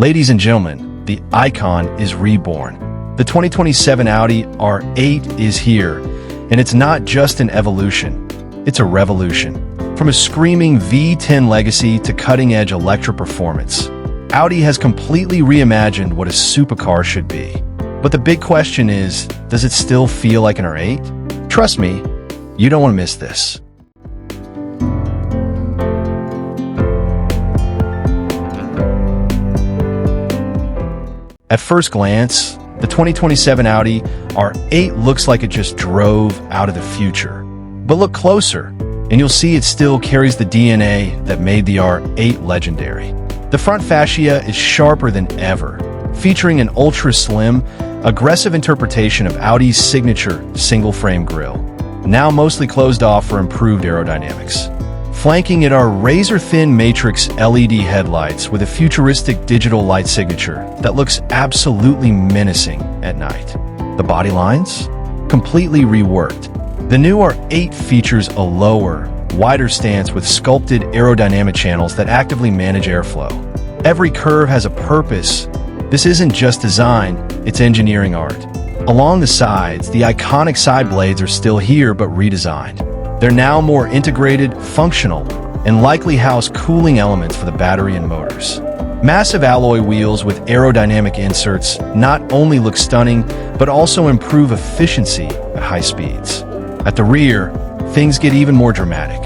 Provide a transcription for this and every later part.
Ladies and gentlemen, the icon is reborn. The 2027 Audi R8 is here, and it's not just an evolution, it's a revolution. From a screaming V10 legacy to cutting-edge electric performance, Audi has completely reimagined what a supercar should be. But the big question is, does it still feel like an R8? Trust me, you don't want to miss this. At first glance, the 2027 Audi R8 looks like it just drove out of the future. But look closer, and you'll see it still carries the DNA that made the R8 legendary. The front fascia is sharper than ever, featuring an ultra-slim, aggressive interpretation of Audi's signature single-frame grille, now mostly closed off for improved aerodynamics. Flanking it are razor-thin matrix LED headlights with a futuristic digital light signature that looks absolutely menacing at night. The body lines? Completely reworked. The new R8 features a lower, wider stance with sculpted aerodynamic channels that actively manage airflow. Every curve has a purpose. This isn't just design, it's engineering art. Along the sides, the iconic side blades are still here but redesigned. They're now more integrated, functional, and likely house cooling elements for the battery and motors. Massive alloy wheels with aerodynamic inserts not only look stunning, but also improve efficiency at high speeds. At the rear, things get even more dramatic.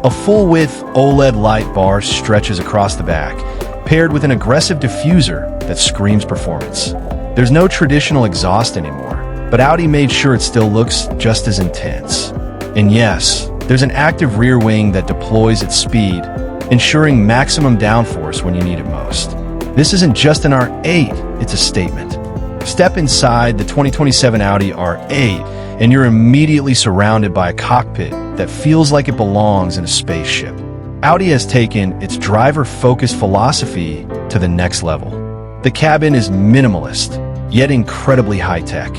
A full-width OLED light bar stretches across the back, paired with an aggressive diffuser that screams performance. There's no traditional exhaust anymore, but Audi made sure it still looks just as intense. And yes, there's an active rear wing that deploys at speed, ensuring maximum downforce when you need it most. This isn't just an R8, it's a statement. Step inside the 2027 Audi R8, and you're immediately surrounded by a cockpit that feels like it belongs in a spaceship. Audi has taken its driver-focused philosophy to the next level. The cabin is minimalist, yet incredibly high-tech.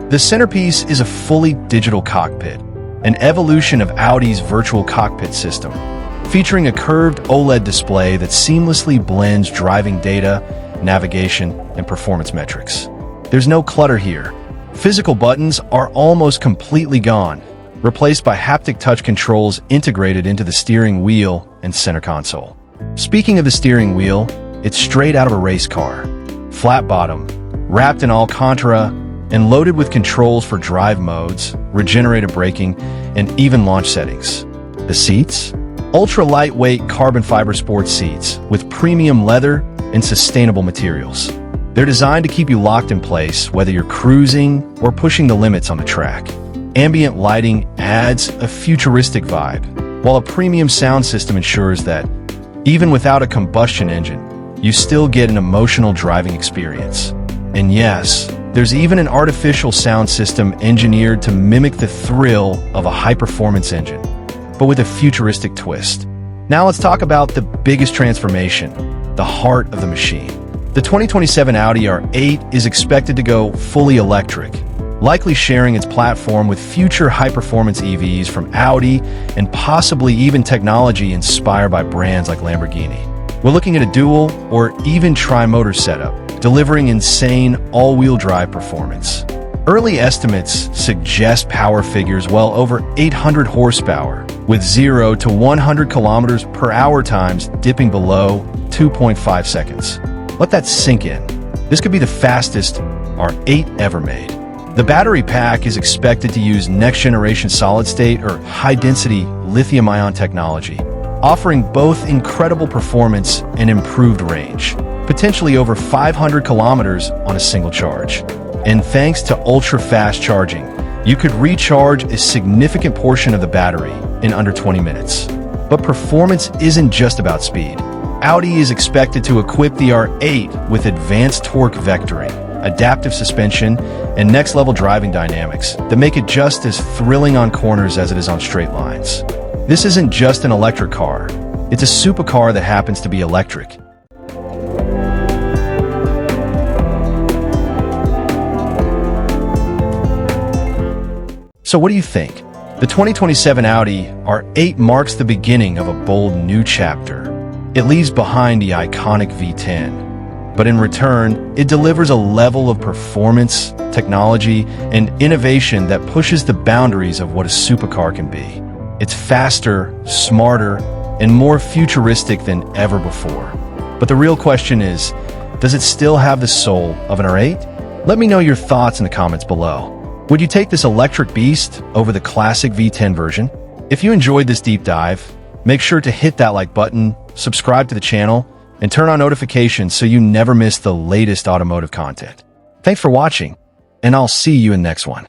The centerpiece is a fully digital cockpit, an evolution of Audi's virtual cockpit system, featuring a curved OLED display that seamlessly blends driving data, navigation, and performance metrics. There's no clutter here. Physical buttons are almost completely gone, replaced by haptic touch controls integrated into the steering wheel and center console. Speaking of the steering wheel, it's straight out of a race car. Flat bottom, wrapped in Alcantara, and loaded with controls for drive modes, regenerative braking, and even launch settings. The seats? Ultra-lightweight carbon fiber sports seats with premium leather and sustainable materials. They're designed to keep you locked in place, whether you're cruising or pushing the limits on the track. Ambient lighting adds a futuristic vibe, while a premium sound system ensures that, even without a combustion engine, you still get an emotional driving experience. And yes, there's even an artificial sound system engineered to mimic the thrill of a high-performance engine, but with a futuristic twist. Now let's talk about the biggest transformation, the heart of the machine. The 2027 Audi R8 is expected to go fully electric, likely sharing its platform with future high-performance EVs from Audi and possibly even technology inspired by brands like Lamborghini. We're looking at a dual or even tri-motor setup, delivering insane all-wheel drive performance. Early estimates suggest power figures well over 800 horsepower, with 0 to 100 kilometers per hour times dipping below 2.5 seconds. Let that sink in. This could be the fastest R8 ever made. The battery pack is expected to use next-generation solid-state or high-density lithium-ion technology, offering both incredible performance and improved range, potentially over 500 kilometers on a single charge. And thanks to ultra-fast charging, you could recharge a significant portion of the battery in under 20 minutes. But performance isn't just about speed. Audi is expected to equip the R8 with advanced torque vectoring, adaptive suspension, and next-level driving dynamics that make it just as thrilling on corners as it is on straight lines. This isn't just an electric car. It's a supercar that happens to be electric. So what do you think? The 2027 Audi R8 marks the beginning of a bold new chapter. It leaves behind the iconic V10, but in return, it delivers a level of performance, technology, and innovation that pushes the boundaries of what a supercar can be. It's faster, smarter, and more futuristic than ever before. But the real question is, does it still have the soul of an R8? Let me know your thoughts in the comments below. Would you take this electric beast over the classic V10 version? If you enjoyed this deep dive, make sure to hit that like button, subscribe to the channel, and turn on notifications so you never miss the latest automotive content. Thanks for watching, and I'll see you in the next one.